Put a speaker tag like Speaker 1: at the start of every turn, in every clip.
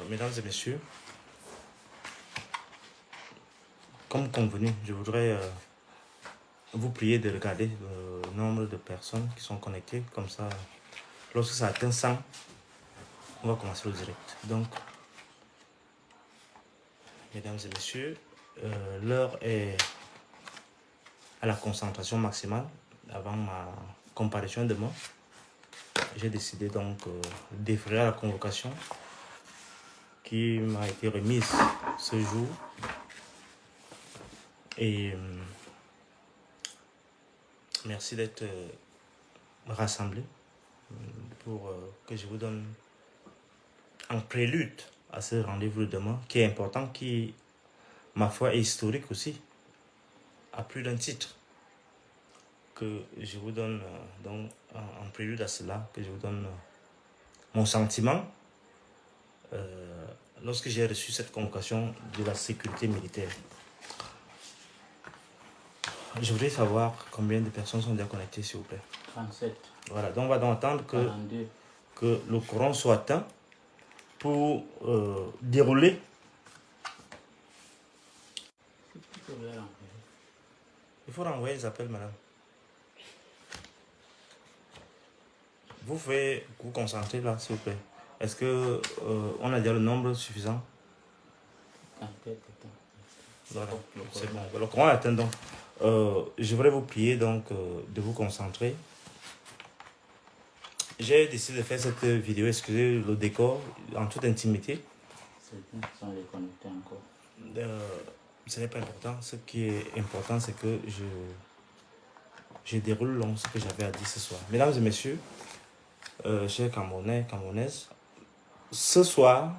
Speaker 1: Mesdames et messieurs, comme convenu, je voudrais vous prier de regarder le nombre de personnes qui sont connectées. Comme ça, lorsque ça atteint 100, on va commencer le direct. Donc, mesdames et messieurs, l'heure est à la concentration maximale avant ma comparution demain. J'ai décidé donc d'effrayer la convocation qui m'a été remise ce jour. Et merci d'être rassemblés pour que je vous donne un prélude à ce rendez-vous de demain qui est important, qui, ma foi, est historique aussi, à plus d'un titre. Que je vous donne donc en prélude à cela, que je vous donne mon sentiment lorsque j'ai reçu cette convocation de la sécurité militaire. Je voudrais savoir combien de personnes sont déjà connectées, s'il vous plaît.
Speaker 2: 37.
Speaker 1: Voilà, donc on va donc attendre que le courant soit atteint pour dérouler. Il faut renvoyer les appels, madame. Vous pouvez vous concentrer là, s'il vous plaît. Est-ce que on a déjà le nombre suffisant? Voilà, c'est bon. Le courant est atteint donc. Je voudrais vous prier donc de vous concentrer. J'ai décidé de faire cette vidéo, excusez le décor, en toute intimité.
Speaker 2: Sans les connecter encore.
Speaker 1: Ce n'est pas important. Ce qui est important, c'est que je déroule donc ce que j'avais à dire ce soir. Mesdames et messieurs, chers Camerounais, Camerounaises, ce soir,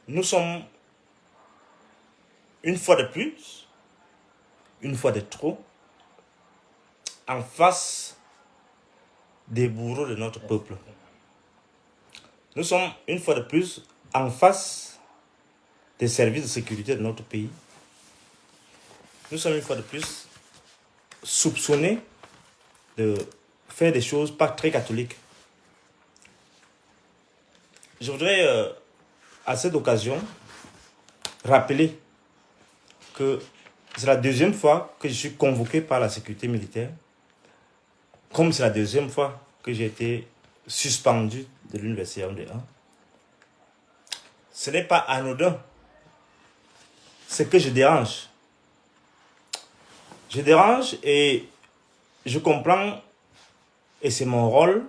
Speaker 1: nous sommes une fois de plus, une fois de trop, en face des bourreaux de notre peuple. Nous sommes une fois de plus en face des services de sécurité de notre pays. Nous sommes une fois de plus soupçonnés de faire des choses pas très catholiques. Je voudrais à cette occasion rappeler que c'est la deuxième fois que je suis convoqué par la sécurité militaire, comme c'est la deuxième fois que j'ai été suspendu de l'université Yaoundé 1. Ce n'est pas anodin. C'est que je dérange. Je dérange et je comprends, et c'est mon rôle,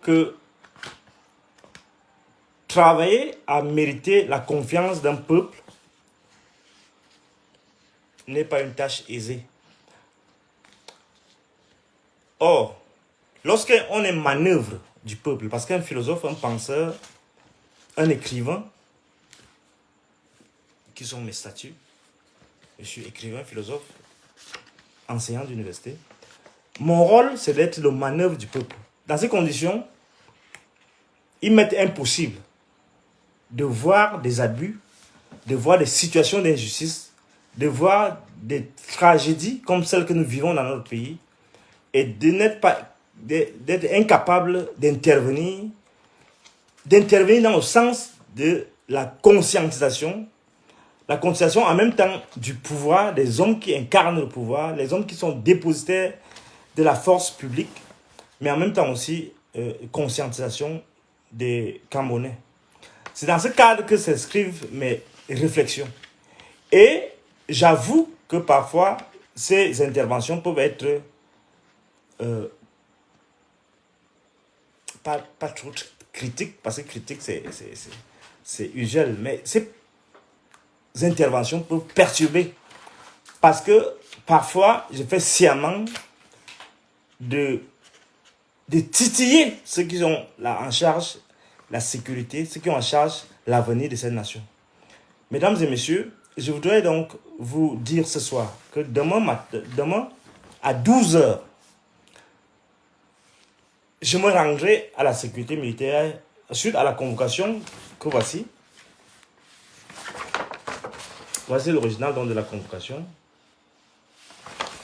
Speaker 1: que travailler à mériter la confiance d'un peuple n'est pas une tâche aisée. Or, lorsqu'on est manœuvre du peuple, parce qu'un philosophe, un penseur, un écrivain, qui sont mes statuts, je suis écrivain, philosophe, enseignant d'université, mon rôle, c'est d'être le manœuvre du peuple. Dans ces conditions, il m'est impossible de voir des abus, de voir des situations d'injustice, de voir des tragédies comme celles que nous vivons dans notre pays et d'être incapable d'intervenir dans le sens de la conscientisation en même temps du pouvoir, des hommes qui incarnent le pouvoir, les hommes qui sont dépositaires de la force publique, mais en même temps aussi conscientisation des Camerounais. C'est dans ce cadre que s'inscrivent mes réflexions. Et j'avoue que parfois, ces interventions peuvent être pas trop critiques, parce que critique, c'est usuel, mais ces interventions peuvent perturber. Parce que parfois, je fais sciemment de titiller ceux qui ont en charge la sécurité, ceux qui ont en charge l'avenir de cette nation. Mesdames et messieurs, je voudrais donc vous dire ce soir que demain à 12h, je me rendrai à la sécurité militaire suite à la convocation que voici. Voici l'original de la convocation.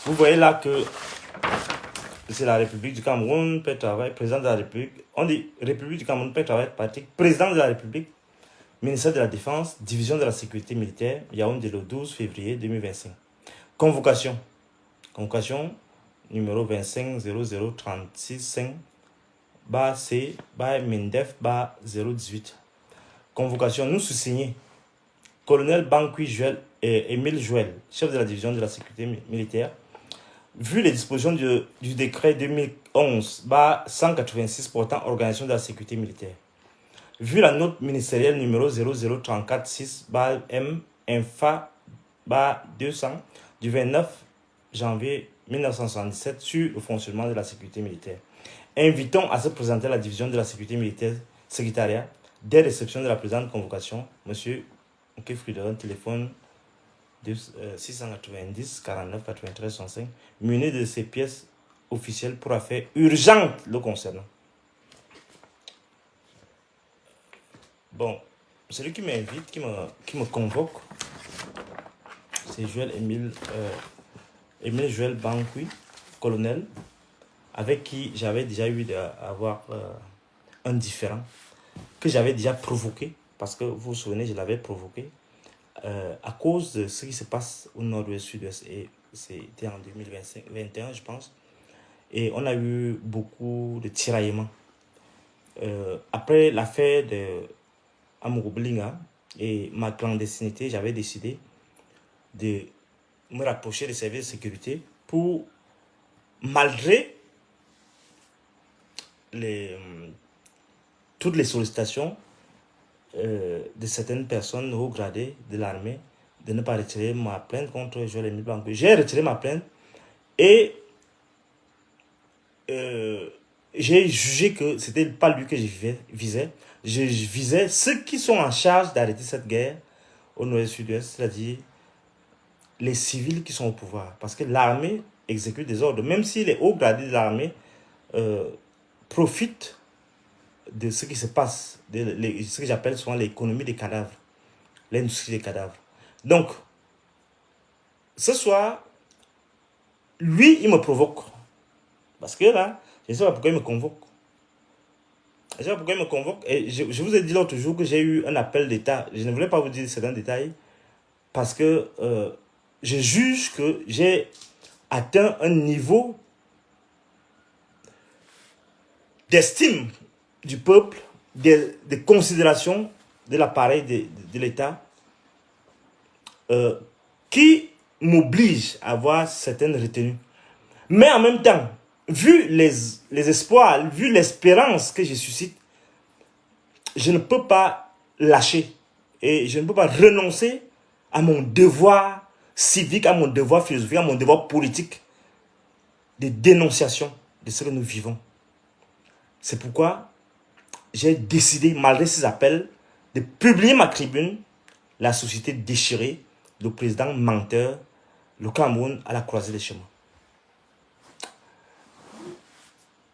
Speaker 1: Vous voyez là que c'est la République du Cameroun, paix, travail, président de la République. On dit République du Cameroun, paix, travail, pratique, président de la République, ministère de la Défense, division de la sécurité militaire, Yaoundé le 12 février 2025. Convocation. Convocation numéro 25 00 36 5 bar C bar Mindef bar 018. Convocation nous sous-signé. Colonel Bankui Joël et Émile Joël, chef de la division de la sécurité militaire. Vu les dispositions du décret 2011-186 portant organisation de la sécurité militaire, vu la note ministérielle numéro 00346-M INFA 200 du 29 janvier 1977 sur le fonctionnement de la sécurité militaire, invitons à se présenter à la division de la sécurité militaire secrétariat dès réception de la présente convocation. Monsieur Nkefrideron, téléphone 690 49 93 65, muni de ces pièces officielles pour affaires urgentes le concernant. Bon, celui qui m'invite, qui me convoque, c'est Joël Émile Joël Bankui, colonel, avec qui j'avais déjà eu d'avoir un différend, que j'avais déjà provoqué, parce que vous vous souvenez, je l'avais provoqué, à cause de ce qui se passe au nord-ouest, sud-ouest, et c'était en 2021, je pense, et on a eu beaucoup de tiraillements. Après l'affaire de Amourou Blinga et ma clandestinité, j'avais décidé de me rapprocher des services de sécurité pour, malgré toutes les sollicitations de certaines personnes haut gradées de l'armée, de ne pas retirer ma plainte contre Joël Émile Bankui. J'ai retiré ma plainte et j'ai jugé que ce n'était pas lui que je visais. Je visais ceux qui sont en charge d'arrêter cette guerre au nord-est-sud-ouest, c'est-à-dire les civils qui sont au pouvoir. Parce que l'armée exécute des ordres, même si les hauts gradés de l'armée profitent de ce qui se passe, ce que j'appelle souvent l'économie des cadavres, l'industrie des cadavres. Donc, ce soir, lui, il me provoque. Parce que là, je ne sais pas pourquoi il me convoque. Je ne sais pas pourquoi il me convoque. Et je vous ai dit l'autre jour que j'ai eu un appel d'État. Je ne voulais pas vous dire certains détails. Parce que je juge que j'ai atteint un niveau d'estime du peuple, de considération de l'appareil de l'État qui m'oblige à avoir certaines retenues. Mais en même temps, vu les espoirs, vu l'espérance que je suscite, je ne peux pas lâcher et je ne peux pas renoncer à mon devoir civique, à mon devoir philosophique, à mon devoir politique de dénonciation de ce que nous vivons. C'est pourquoi j'ai décidé, malgré ces appels, de publier ma tribune, La société déchirée, le président menteur, le Cameroun à la croisée des chemins.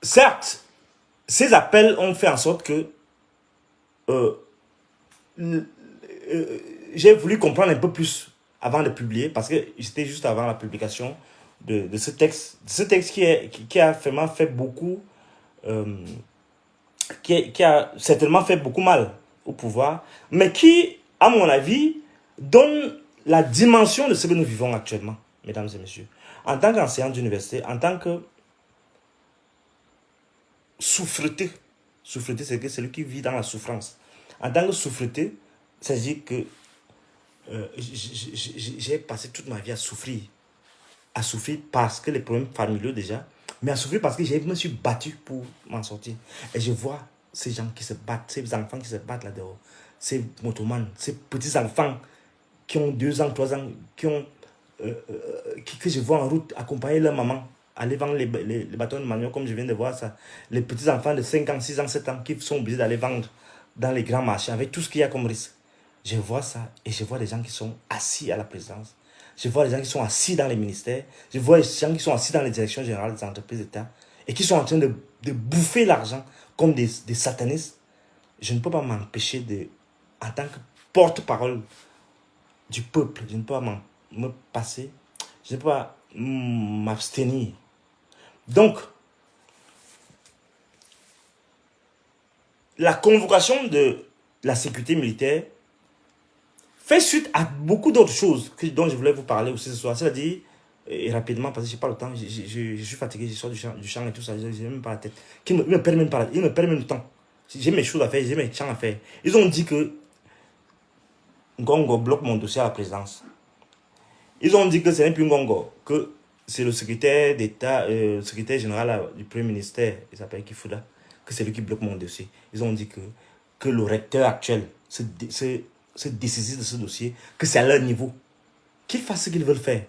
Speaker 1: Certes, ces appels ont fait en sorte que j'ai voulu comprendre un peu plus avant de publier, parce que c'était juste avant la publication de ce texte. Ce texte qui a vraiment fait beaucoup, qui a certainement fait beaucoup mal au pouvoir, mais qui, à mon avis, donne la dimension de ce que nous vivons actuellement, mesdames et messieurs. En tant qu'enseignant d'université, en tant que souffreté, c'est que celui qui vit dans la souffrance. En tant que souffreté, c'est-à-dire que j'ai passé toute ma vie à souffrir parce que les problèmes familiaux déjà, mais à souffrir parce que je me suis battu pour m'en sortir. Et je vois ces gens qui se battent, ces enfants qui se battent là-dehors, ces motomanes, ces petits-enfants qui ont 2 ans, 3 ans, que je vois en route accompagner leur maman, aller vendre les bâtons de manioc, comme je viens de voir ça. Les petits-enfants de 5 ans, 6 ans, 7 ans qui sont obligés d'aller vendre dans les grands marchés avec tout ce qu'il y a comme risque. Je vois ça et je vois des gens qui sont assis à la présidence. Je vois des gens qui sont assis dans les ministères. Je vois des gens qui sont assis dans les directions générales des entreprises d'État et qui sont en train de bouffer l'argent comme des satanistes. Je ne peux pas m'empêcher en tant que porte-parole du peuple, je ne peux pas me passer, je ne peux pas m'abstenir. Donc, la convocation de la sécurité militaire fait suite à beaucoup d'autres choses dont je voulais vous parler aussi ce soir. C'est-à-dire, et rapidement, parce que je n'ai pas le temps, je suis fatigué, je sors du champ et tout ça, je n'ai même pas la tête. Il me perd même pas, il me perd même le temps. J'ai mes choses à faire, j'ai mes champs à faire. Ils ont dit que Ngongo bloque mon dossier à la présidence. Ils ont dit que ce n'est plus Ngongo, que c'est le secrétaire d'État, secrétaire général du Premier ministère, il s'appelle Kifuda, que c'est lui qui bloque mon dossier. Ils ont dit que le recteur actuel se désistit de ce dossier, que c'est à leur niveau. Qu'ils fassent ce qu'ils veulent faire.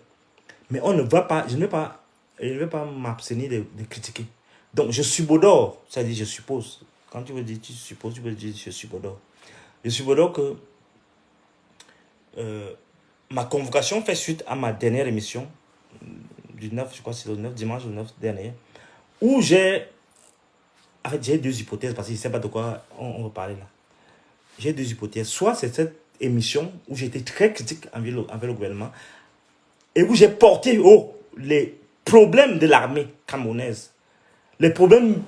Speaker 1: Mais on ne va pas, je ne vais pas m'abstenir de critiquer. Donc je subodore, c'est-à-dire je suppose. Quand tu veux dire tu supposes, tu peux dire je subodore. Je subodore que ma convocation fait suite à ma dernière émission du 9, je crois que c'est le 9, dimanche le 9 dernier, où j'ai deux hypothèses, parce que je ne sais pas de quoi on va parler là. J'ai deux hypothèses. Soit c'est cette émission où j'étais très critique envers le gouvernement et où j'ai porté haut les problèmes de l'armée camerounaise. Les problèmes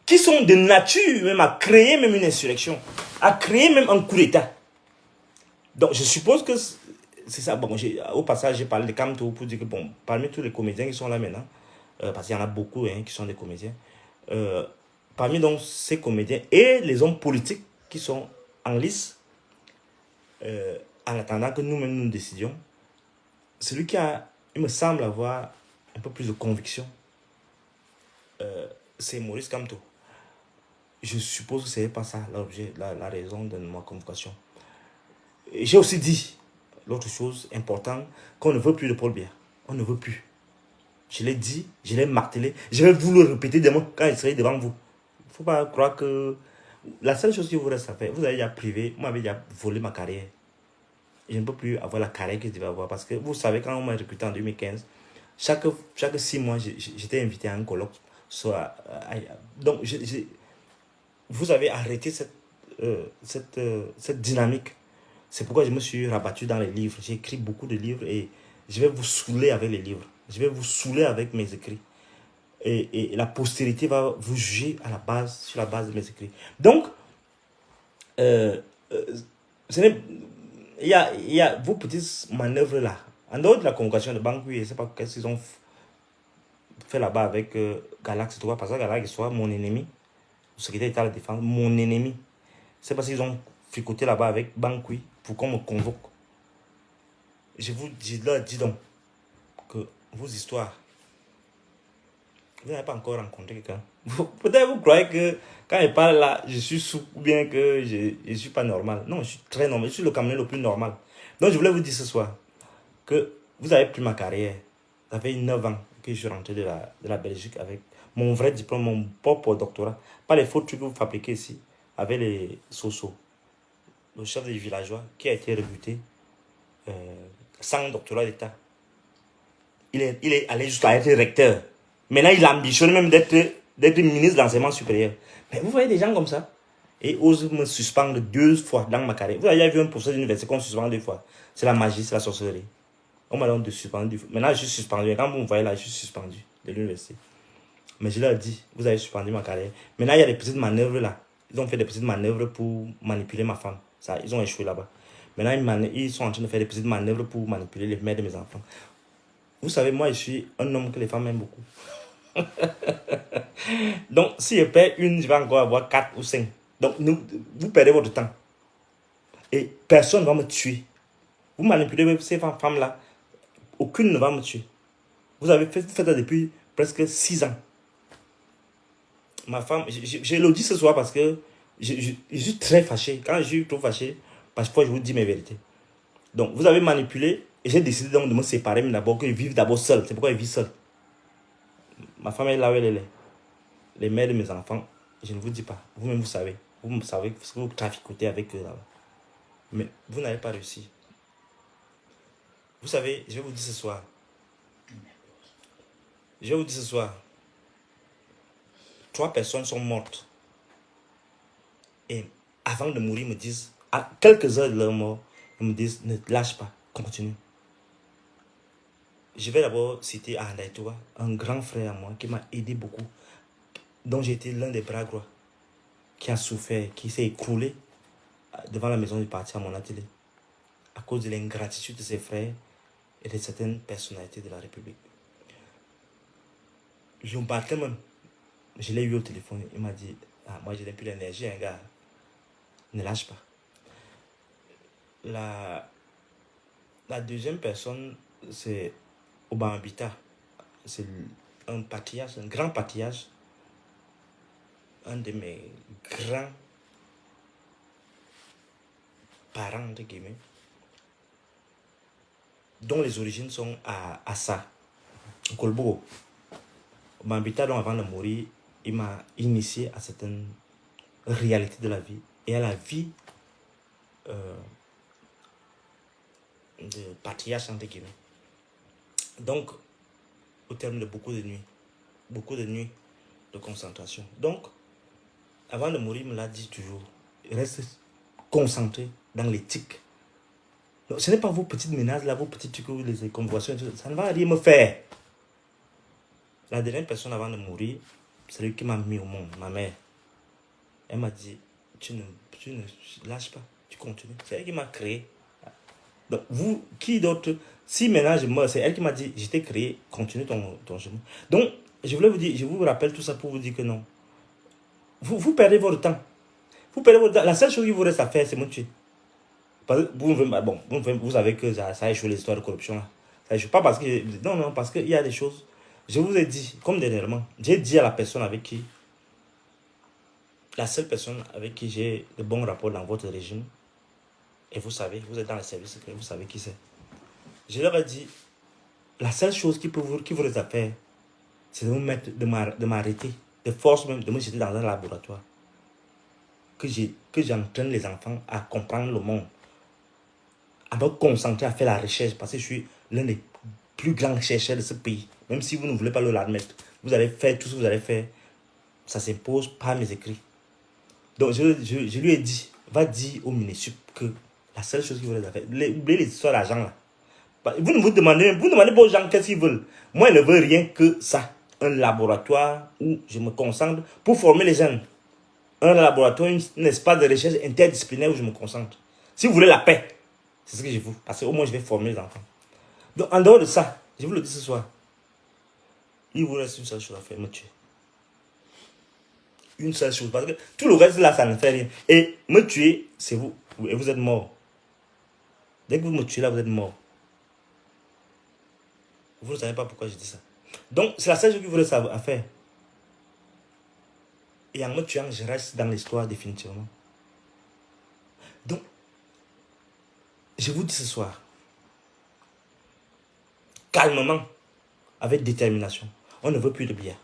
Speaker 1: qui sont de nature même à créer même une insurrection, à créer même un coup d'État. Donc je suppose que c'est ça. Bon, au passage, j'ai parlé de Camto pour dire que bon, parmi tous les comédiens qui sont là maintenant, parce qu'il y en a beaucoup qui sont des comédiens, parmi donc ces comédiens et les hommes politiques qui sont en lice, en attendant que nous-mêmes nous décidions, celui qui a, il me semble avoir un peu plus de conviction, c'est Maurice Kamto. Je suppose que ce n'est pas ça l'objet, la raison de ma convocation. J'ai aussi dit l'autre chose importante, qu'on ne veut plus de Paul Biya. On ne veut plus. Je l'ai dit, je l'ai martelé. Je vais vous le répéter demain quand il serai devant vous. Il ne faut pas croire que la seule chose qui vous reste à faire, vous avez déjà privé, moi j'avais déjà volé ma carrière. Je ne peux plus avoir la carrière que je devais avoir parce que vous savez, quand on m'a recruté en 2015, chaque 6 mois, j'étais invité à un colloque. Donc, vous avez arrêté cette dynamique. C'est pourquoi je me suis rabattu dans les livres. J'ai écrit beaucoup de livres et je vais vous saouler avec les livres. Je vais vous saouler avec mes écrits. Et la postérité va vous juger sur la base de mes écrits. Donc, il y a vos petites manœuvres là. En dehors de la convocation de Bangui, je ne sais pas qu'est-ce qu'ils ont fait là-bas avec Galax. Parce que Galax soit mon ennemi. Le secrétaire d'État de la Défense, mon ennemi. C'est parce qu'ils ont fricoté là-bas avec Bangui pour qu'on me convoque. Je leur dis donc que vos histoires, vous n'avez pas encore rencontré quelqu'un. Peut-être vous croyez que quand je parle là, je suis sous ou bien que je ne suis pas normal. Non, je suis très normal. Je suis le Camerounais le plus normal. Donc je voulais vous dire ce soir que vous avez pris ma carrière. Ça fait 9 ans que je suis rentré de la Belgique avec mon vrai diplôme, mon propre doctorat. Pas les faux trucs que vous fabriquez ici avec les Soso. Le chef des villageois qui a été rebuté sans doctorat d'État. Il est allé jusqu'à être recteur. Maintenant, il ambitionne même d'être ministre d'enseignement supérieur. Mais vous voyez des gens comme ça et osent me suspendre 2 fois dans ma carrière. Vous avez vu un professeur d'université qu'on suspend 2 fois. C'est la magie, c'est la sorcellerie. On m'a donc suspendre 2 fois. Maintenant, je suis suspendu. Quand vous me voyez là, je suis suspendu de l'université. Mais je leur dis, vous avez suspendu ma carrière. Maintenant, il y a des petites manœuvres là. Ils ont fait des petites manœuvres pour manipuler ma femme. Ça, ils ont échoué là-bas. Maintenant, ils sont en train de faire des petites manœuvres pour manipuler les mères de mes enfants. Vous savez, moi, je suis un homme que les femmes aiment beaucoup. Donc, si je perds une, je vais encore avoir 4 ou 5. Donc, vous perdez votre temps. Et personne ne va me tuer. Vous manipulez ces femmes-là. Aucune ne va me tuer. Vous avez fait ça depuis presque 6 ans. Ma femme, je le dis ce soir parce que je suis très fâché. Quand je suis trop fâché, parce que je vous dis mes vérités. Donc, vous avez manipulé et j'ai décidé donc de me séparer, mais d'abord que je vive d'abord seul. C'est pourquoi je vis seul. Ma femme est là où elle est. Les mères de mes enfants, je ne vous dis pas. Vous-même, vous savez. Vous savez que vous traficotez avec eux là-bas. Mais vous n'avez pas réussi. Vous savez, je vais vous dire ce soir. Je vais vous dire ce soir. 3 personnes sont mortes. Et avant de mourir, ils me disent, à quelques heures de leur mort, ils me disent, ne lâche pas, continue. Je vais d'abord citer Andaïtoua, un grand frère à moi qui m'a aidé beaucoup, dont j'ai été l'un des bras droits, qui a souffert, qui s'est écroulé devant la maison du parti à mon atelier, à cause de l'ingratitude de ses frères et de certaines personnalités de la République. Je me battais même. Je l'ai eu au téléphone, il m'a dit, ah, moi je n'ai plus l'énergie, hein, gars. Ne lâche pas. La deuxième personne, c'est Obama-Bita. C'est un patriarche, un grand patriarche. Un de mes grands parents, entre guillemets, dont les origines sont à Assa, au Kolbo. Obama-Bita, donc avant de mourir, il m'a initié à certaines réalités de la vie et à la vie de patriarche, entre guillemets. Donc, au terme de beaucoup de nuits de concentration. Donc, avant de mourir, il me l'a dit toujours, reste concentré dans l'éthique. Ce n'est pas vos petites menaces, là, vos petites trucs, les convocations, ça ne va rien me faire. La dernière personne avant de mourir, c'est lui qui m'a mis au monde, ma mère. Elle m'a dit, tu ne lâches pas, tu continues. C'est elle qui m'a créé. Donc, vous, qui d'autre, si maintenant je meurs, c'est elle qui m'a dit, je t'ai créé, continue ton chemin. Donc, je voulais vous dire, je vous rappelle tout ça pour vous dire que non. Vous perdez votre temps. Vous perdez votre temps. La seule chose qui vous reste à faire, c'est me tuer. Vous savez que ça a échoué les histoires de corruption là. Ça échoue pas parce que, non, parce qu'il y a des choses. Je vous ai dit, comme dernièrement, j'ai dit à la personne avec qui, la seule personne avec qui j'ai de bons rapports dans votre régime, et vous savez, vous êtes dans le service secret, vous savez qui c'est. Je leur ai dit, la seule chose qui vous reste à faire, c'est de m'arrêter, de force même, de me jeter dans un laboratoire. Que j'entraîne les enfants à comprendre le monde, à me concentrer à faire la recherche, parce que je suis l'un des plus grands chercheurs de ce pays. Même si vous ne voulez pas l'admettre, vous allez faire tout ce que vous allez faire, ça s'impose par mes écrits. Donc je lui ai dit, va dire au Minisup que la seule chose qu'il voulait faire, oubliez les histoires d'argent là. Vous demandez pas aux gens qu'est-ce qu'ils veulent. Moi, je ne veux rien que ça. Un laboratoire où je me concentre pour former les jeunes. Un laboratoire, un espace de recherche interdisciplinaire où je me concentre. Si vous voulez la paix, c'est ce que je veux. Parce qu'au moins, je vais former les enfants. Donc, en dehors de ça, je vous le dis ce soir, il vous reste une seule chose à faire, me tuer. Une seule chose. Parce que tout le reste là, ça ne fait rien. Et me tuer, c'est vous. Et vous êtes mort. Dès que vous me tuez là, vous êtes mort. Vous ne savez pas pourquoi je dis ça. Donc, c'est la seule chose que vous reste à faire. Et en me tuant, je reste dans l'histoire définitivement. Donc, je vous dis ce soir, calmement, avec détermination, on ne veut plus de bière.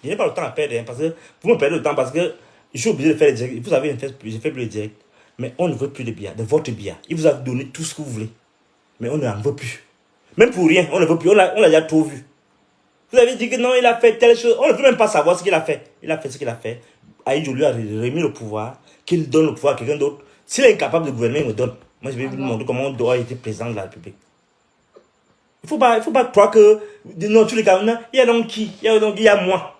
Speaker 1: Je n'ai pas le temps à perdre, hein, parce que vous me perdez le temps parce que je suis obligé de faire les directs. Vous savez, je fais plus les directs. Mais on ne veut plus de bière, de votre bière. Il vous a donné tout ce que vous voulez. Mais on n'en veut plus. Même pour rien, on ne veut plus. On l'a déjà trop vu. Vous avez dit que non, il a fait telle chose. On ne veut même pas savoir ce qu'il a fait. Il a fait ce qu'il a fait. Aïdjo lui a remis le pouvoir, qu'il donne le pouvoir à quelqu'un d'autre. S'il est incapable de gouverner, il me donne. Moi, je vais vous montrer comment on doit être président de la République. Il ne faut pas croire que dans tous les cas, il y a donc qui? Il y a moi.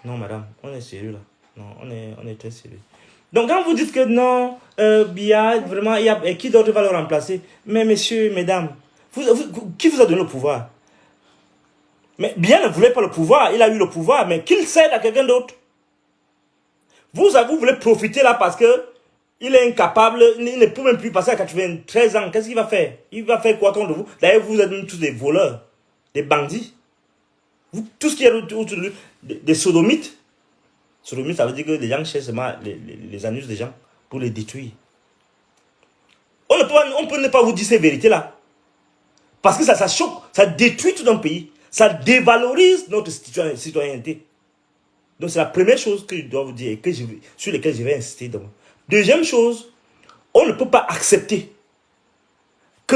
Speaker 1: Non, madame, on est sérieux là. Non, on est très sérieux. Donc, quand vous dites que non, Biya, vraiment, il y a qui d'autre va le remplacer? Mais messieurs, mesdames, qui vous a donné le pouvoir? Mais Biya ne voulait pas le pouvoir, il a eu le pouvoir, mais qu'il cède à quelqu'un d'autre. Vous voulez profiter là parce que il est incapable, il ne peut même plus passer à 93 ans. Qu'est-ce qu'il va faire? Il va faire quoi contre vous? D'ailleurs, vous êtes tous des voleurs, des bandits. Tout ce qui est autour de lui, des sodomites. Sodomites, ça veut dire que les gens cherchent seulement les anus des gens pour les détruire. On peut ne pas vous dire ces vérités-là. Parce que ça choque, ça détruit tout un pays. Ça dévalorise notre citoyenneté. Donc c'est la première chose que je dois vous dire et sur laquelle je vais insister. Deuxième chose, on ne peut pas accepter que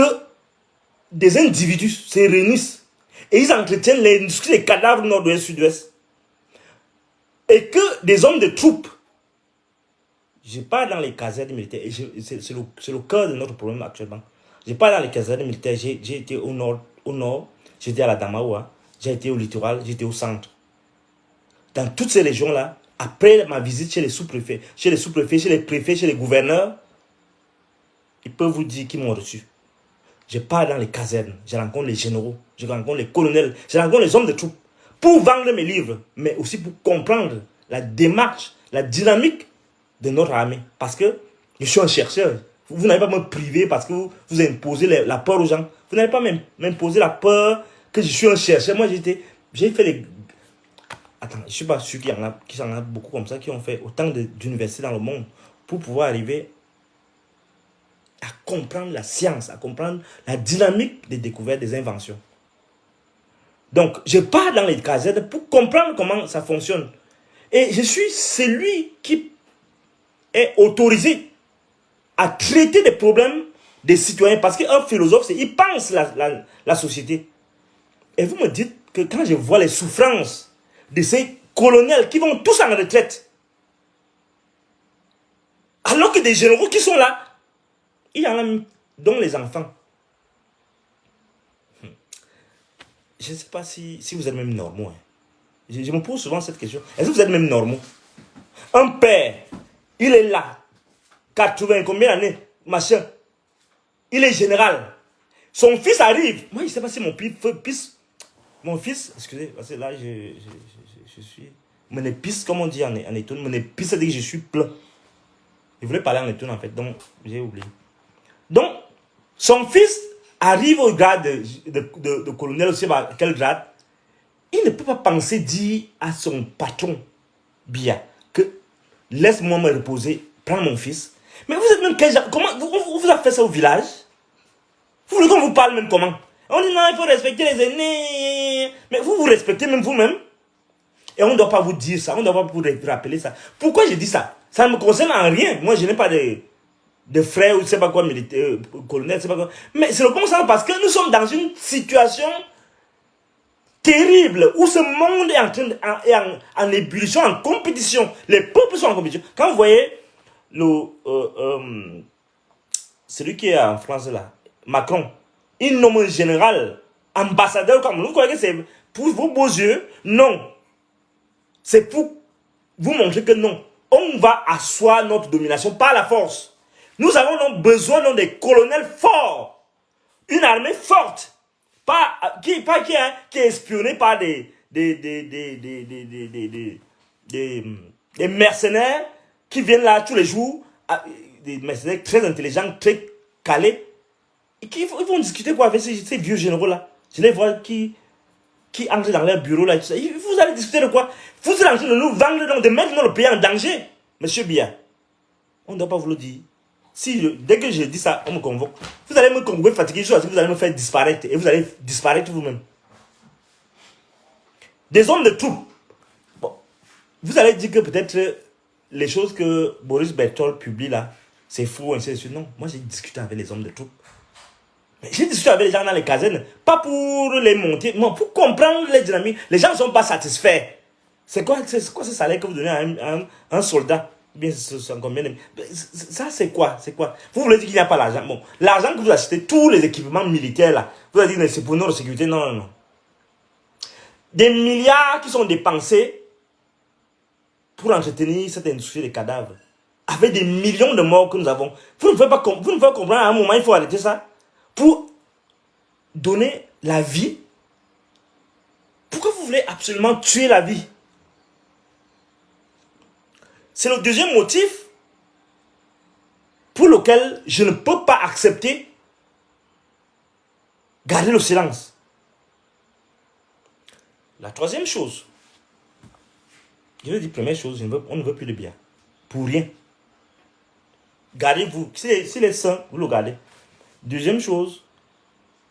Speaker 1: des individus se réunissent et ils entretiennent l'industrie des cadavres nord-ouest, sud-ouest. Et que des hommes de troupes, je parle dans les casernes militaires, c'est le cœur de notre problème actuellement. Je parle dans les casernes militaires, j'ai été au nord, j'étais à la Damaoua, j'ai été au littoral, j'étais au centre. dans toutes ces régions-là, après ma visite chez les sous-préfets, chez les préfets, chez les gouverneurs, ils peuvent vous dire qu'ils m'ont reçu. Je pars dans les casernes, je rencontre les généraux, je rencontre les colonels, je rencontre les hommes de troupes pour vendre mes livres, mais aussi pour comprendre la démarche, la dynamique de notre armée. Parce que je suis un chercheur. Vous n'allez pas me priver parce que vous imposez la peur aux gens. Vous n'allez pas m'imposer la peur que je suis un chercheur. Moi, j'ai fait les... Attends, je ne suis pas sûr qu'il y en a beaucoup comme ça qui ont fait autant d'universités dans le monde pour pouvoir arriver à comprendre la science, à comprendre la dynamique des découvertes, des inventions. Donc, je pars dans les casernes pour comprendre comment ça fonctionne. Et je suis celui qui est autorisé à traiter des problèmes des citoyens. Parce qu'un philosophe, il pense la société. Et vous me dites que quand je vois les souffrances de ces colonels qui vont tous en retraite, alors que des généraux qui sont là, il y en a même, dont les enfants. Je ne sais pas si vous êtes même normaux. Hein. Je me pose souvent cette question. Est-ce que vous êtes même normaux? Un père, il est là, 80, combien d'années, machin. Il est général. Son fils arrive. Moi, je ne sais pas si mon fils, excusez, parce que là, je suis... Mon épice, comme on dit en étonne, mon épice, ça dit que je suis plein. Je voulais parler en étonne, en fait, donc j'ai oublié. Donc, son fils arrive au grade de colonel, aussi, quel grade? Il ne peut pas penser dire à son patron, Bia, que laisse-moi me reposer, prends mon fils. Mais vous êtes même quel genre? Comment vous avez fait ça au village? Vous voulez qu'on vous parle même comment? On dit non, il faut respecter les aînés. Mais vous respectez même vous-même. Et on ne doit pas vous dire ça, on ne doit pas vous rappeler ça. Pourquoi je dis ça? Ça ne me concerne en rien. Moi, je n'ai pas de frères ou je ne sais pas quoi, militaires, colonels, je sais pas quoi. Mais c'est le bon sens parce que nous sommes dans une situation terrible où ce monde est en ébullition, en compétition. Les peuples sont en compétition. Quand vous voyez celui qui est en France là, Macron, il nomme un général, ambassadeur comme vous croyez que c'est pour vos beaux yeux? Non. C'est pour vous montrer que non. On va asseoir notre domination par la force. Nous avons donc besoin des colonels forts. Une armée forte. Qui est espionnée par des mercenaires qui viennent là tous les jours. Des mercenaires très intelligents, très calés. Et ils vont discuter quoi avec ces vieux généraux là. Je les vois qui entrent dans leur bureau là. Vous allez discuter de quoi? Vous êtes en train de nous vendre, donc de mettre notre pays en danger. Monsieur Bia, on ne doit pas vous le dire. Dès que je dis ça, on me convoque. Vous allez me convoquer fatigué, vous allez me faire disparaître. Et vous allez disparaître vous-même. Des hommes de troupes. Bon, vous allez dire que peut-être les choses que Boris Berthold publie là, c'est faux, ainsi de suite. Non, moi j'ai discuté avec les hommes de troupes. J'ai discuté avec les gens dans les casernes, pas pour les monter, non, pour comprendre les dynamiques. Les gens ne sont pas satisfaits. C'est quoi ce salaire que vous donnez à un soldat? Bien, c'est combien de... Ça, c'est quoi? Vous voulez dire qu'il n'y a pas l'argent? Bon, l'argent que vous achetez, tous les équipements militaires là, vous allez dire c'est pour notre sécurité? Non, non, non. Des milliards qui sont dépensés pour entretenir cette industrie des cadavres. Avec des millions de morts que nous avons. Vous ne pouvez pas comprendre à un moment, il faut arrêter ça. Pour donner la vie. Pourquoi vous voulez absolument tuer la vie? C'est le deuxième motif pour lequel je ne peux pas accepter garder le silence. La troisième chose, je vais dire première chose, on ne veut plus de bien. Pour rien. Gardez-vous. S'il est sain, vous le gardez. Deuxième chose,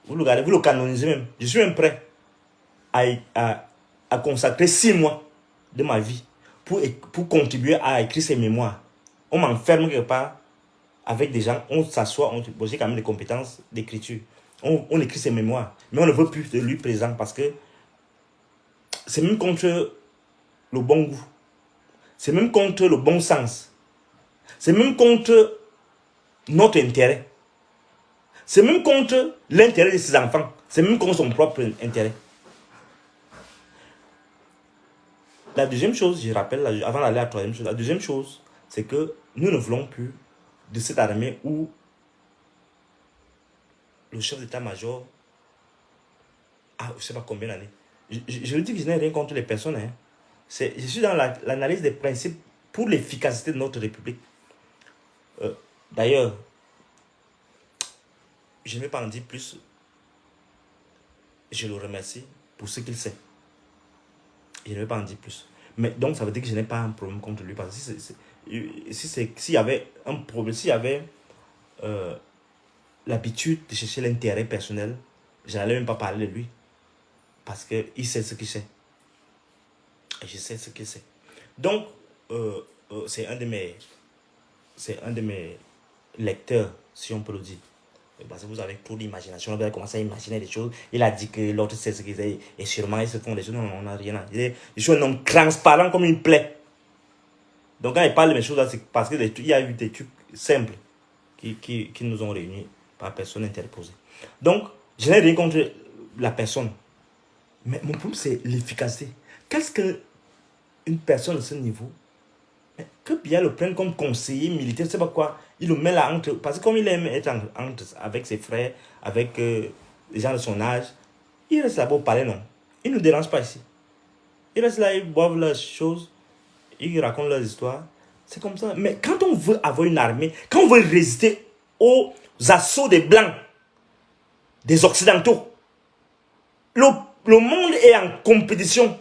Speaker 1: vous le gardez, vous le canonisez même. Je suis même prêt à consacrer 6 mois de ma vie pour contribuer à écrire ces mémoires. On m'enferme quelque part avec des gens, on s'assoit, j'ai quand même des compétences d'écriture. On écrit ses mémoires, mais on ne veut plus de lui présent parce que c'est même contre le bon goût. C'est même contre le bon sens. C'est même contre notre intérêt. C'est même contre l'intérêt de ses enfants. C'est même contre son propre intérêt. la deuxième chose, je rappelle, avant d'aller à la troisième chose, la deuxième chose, c'est que nous ne voulons plus de cette armée où le chef d'état-major a je ne sais pas combien d'années. Je le dis que je n'ai rien contre les personnes. Hein. Je suis dans l'analyse des principes pour l'efficacité de notre République. D'ailleurs, je ne vais pas en dire plus. Je le remercie pour ce qu'il sait. Je ne vais pas en dire plus. Mais donc, ça veut dire que je n'ai pas un problème contre lui. Parce que s'il y avait un problème, s'il y avait l'habitude de chercher l'intérêt personnel, je n'allais même pas parler de lui. Parce qu'il sait ce qu'il sait. Et je sais ce qu'il sait. Donc, c'est un de mes lecteurs, si on peut le dire. Parce que vous avez trop d'imagination, vous avez commencé à imaginer des choses. Il a dit que l'autre sait ce qu'il sait, et sûrement ils se font des choses. Non, on n'a rien à dire. Je suis un homme transparent comme une plaie. Donc quand il parle de mes choses là, c'est parce qu'il y a eu des trucs simples qui nous ont réunis par personne interposée. Donc, je n'ai rien contre la personne. Mais mon problème, c'est l'efficacité. Qu'est-ce qu'une personne de ce niveau, que bien le prenne comme conseiller militaire, je ne sais pas quoi, il le met là entre. Parce que comme il aime être avec ses frères, avec les gens de son âge, il reste là-bas pour parler, non. Il ne nous dérange pas ici. Il reste là, ils boivent leurs choses, ils racontent leurs histoires. C'est comme ça. Mais quand on veut avoir une armée, quand on veut résister aux assauts des Blancs, des Occidentaux, le monde est en compétition.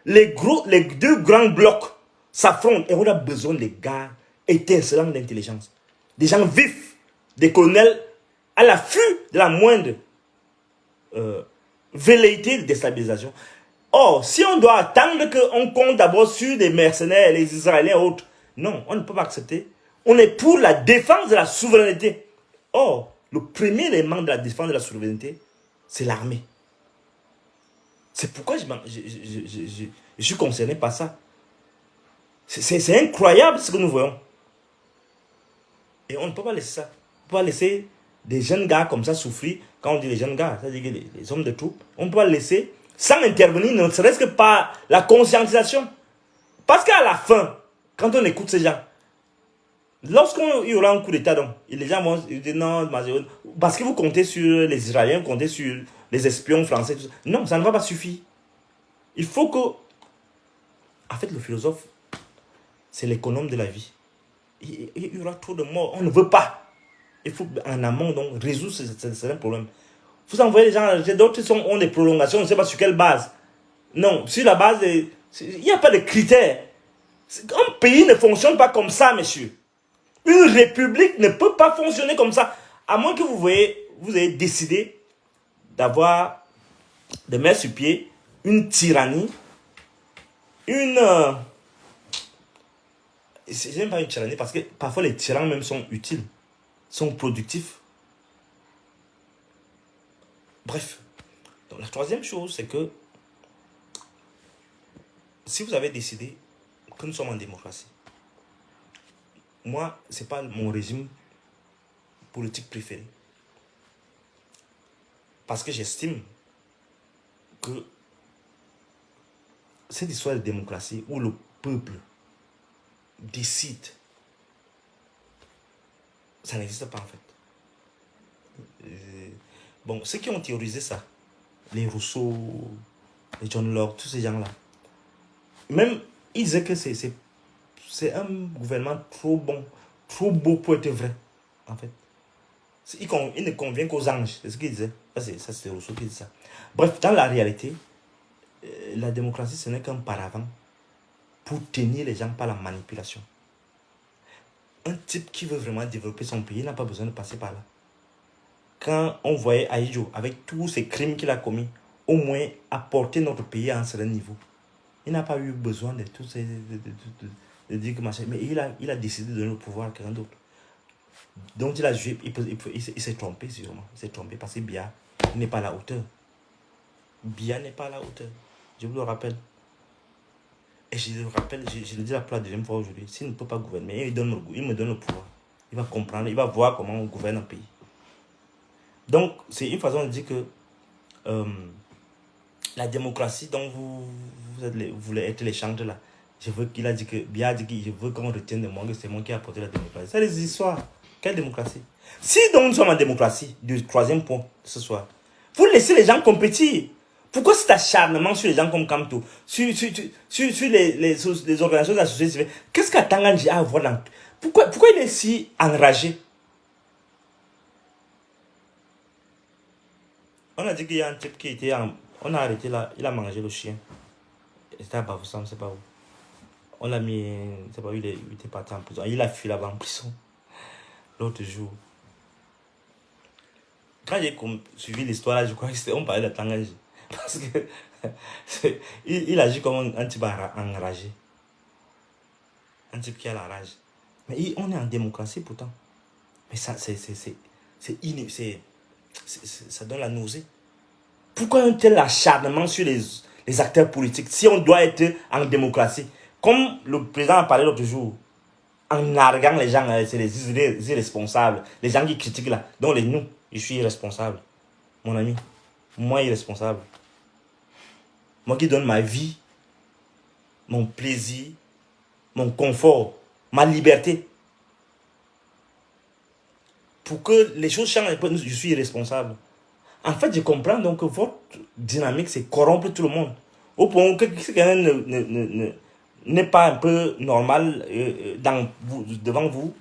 Speaker 1: Les deux grands blocs s'affrontent et on a besoin des gars étincelants d'intelligence. Des gens vifs, des colonels à l'affût de la moindre velléité de déstabilisation. Or, si on doit attendre qu'on compte d'abord sur des mercenaires, les Israéliens et autres, non, on ne peut pas accepter. On est pour la défense de la souveraineté. Or, le premier élément de la défense de la souveraineté, c'est l'armée. C'est pourquoi je suis concerné par ça. C'est incroyable ce que nous voyons. Et on ne peut pas laisser ça. On ne peut pas laisser des jeunes gars comme ça souffrir. Quand on dit les jeunes gars, c'est-à-dire les hommes de troupe, on ne peut pas laisser sans intervenir, ne serait-ce que par la conscientisation. Parce qu'à la fin, quand on écoute ces gens, lorsqu'il y aura un coup d'État, donc, les gens vont dire non, parce que vous comptez sur les Israéliens, vous comptez sur les espions français. Tout ça. Non, ça ne va pas suffire. Il faut que... En fait, le philosophe, c'est l'économe de la vie. Il y aura trop de morts. On ne veut pas. Il faut en amont donc résoudre ce problème. Vous envoyez les gens, d'autres ont des prolongations, on ne sait pas sur quelle base. Non, sur la base, il n'y a pas de critères. Un pays ne fonctionne pas comme ça, monsieur. Une république ne peut pas fonctionner comme ça. À moins que vous ayez décidé de mettre sur pied une tyrannie, j'aime pas une tyrannie parce que parfois les tyrans même sont utiles, sont productifs. Bref. Donc la troisième chose, c'est que si vous avez décidé que nous sommes en démocratie, moi, ce n'est pas mon régime politique préféré. Parce que j'estime que cette histoire de démocratie où le peuple décide, ça n'existe pas en fait. Bon, ceux qui ont théorisé ça, les Rousseau, les John Locke, tous ces gens-là, même ils disaient que c'est un gouvernement trop bon, trop beau pour être vrai, en fait. Il ne convient qu'aux anges, c'est ce qu'il disait. Ça c'est Rousseau qui dit ça. Bref, dans la réalité, la démocratie, ce n'est qu'un paravent pour tenir les gens par la manipulation. Un type qui veut vraiment développer son pays n'a pas besoin de passer par là. Quand on voyait Aïdjo, avec tous ces crimes qu'il a commis, au moins apporter notre pays à un certain niveau. Il n'a pas eu besoin de tout ces... de dire que machin, mais il a décidé de donner le pouvoir à quelqu'un d'autre. Donc il a joué, il s'est trompé sûrement. Il s'est trompé parce que Biya n'est pas à la hauteur. Biya n'est pas à la hauteur. Je vous le rappelle. Et je le rappelle, je le dis pour la deuxième fois aujourd'hui. S'il ne peut pas gouverner, il me donne le pouvoir. Il va comprendre, il va voir comment on gouverne un pays. Donc, c'est une façon de dire que la démocratie dont vous voulez être les chantres là, je veux qu'il a dit que, bien a dit que je veux qu'on retienne de moi que c'est moi qui ai apporté la démocratie. C'est des histoires. Quelle démocratie? Si donc nous sommes en démocratie, du troisième point ce soir, vous laissez les gens compétir. Pourquoi cet acharnement sur les gens comme Kamto, sur les organisations de la société civile? Qu'est-ce qu'Atanganji a à voir dans... Pourquoi il est si enragé? On a dit qu'il y a un type qui était en... On a arrêté là, il a mangé le chien. C'était à Bafoussam, je ne sais pas où. On l'a mis, je ne sais pas où il était parti en prison. Il a fui là-bas en prison. L'autre jour. Quand j'ai suivi l'histoire là, je crois qu'on parlait de Tanganji. Parce que il agit comme un type enragé. Un type qui a la rage. Mais on est en démocratie pourtant. Mais ça, ça donne la nausée. Pourquoi un tel acharnement sur les acteurs politiques si on doit être en démocratie? Comme le président a parlé l'autre jour, en narguant les gens, c'est les irresponsables, les gens qui critiquent là. Donc nous, je suis irresponsable. Mon ami, moi irresponsable. Moi qui donne ma vie, mon plaisir, mon confort, ma liberté. Pour que les choses changent, je suis irresponsable. En fait, je comprends donc que votre dynamique, c'est corrompre tout le monde. Au point où quelqu'un n'est pas un peu normal devant vous,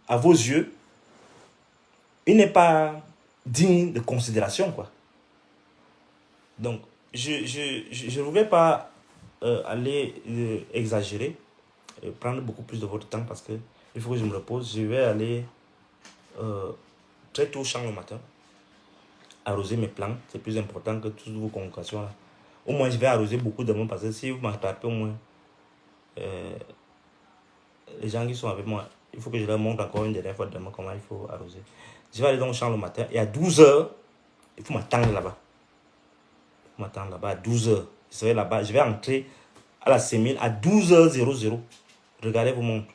Speaker 1: à vos yeux, il n'est pas digne de considération, quoi. Donc, je ne voulais pas aller exagérer, prendre beaucoup plus de votre temps parce que il faut que je me repose. Je vais aller très tôt au champ le matin, arroser mes plantes. C'est plus important que toutes vos convocations là. Au moins, je vais arroser beaucoup de monde parce que si vous m'attrapez au moins, les gens qui sont avec moi, il faut que je leur montre encore une dernière fois demain comment il faut arroser. Je vais aller dans le champ le matin et à 12h, il faut m'attendre là-bas. Il faut m'attendre là-bas à 12h. Je serai là-bas. Je vais entrer à la sémile à 12h00. Regardez vos montres.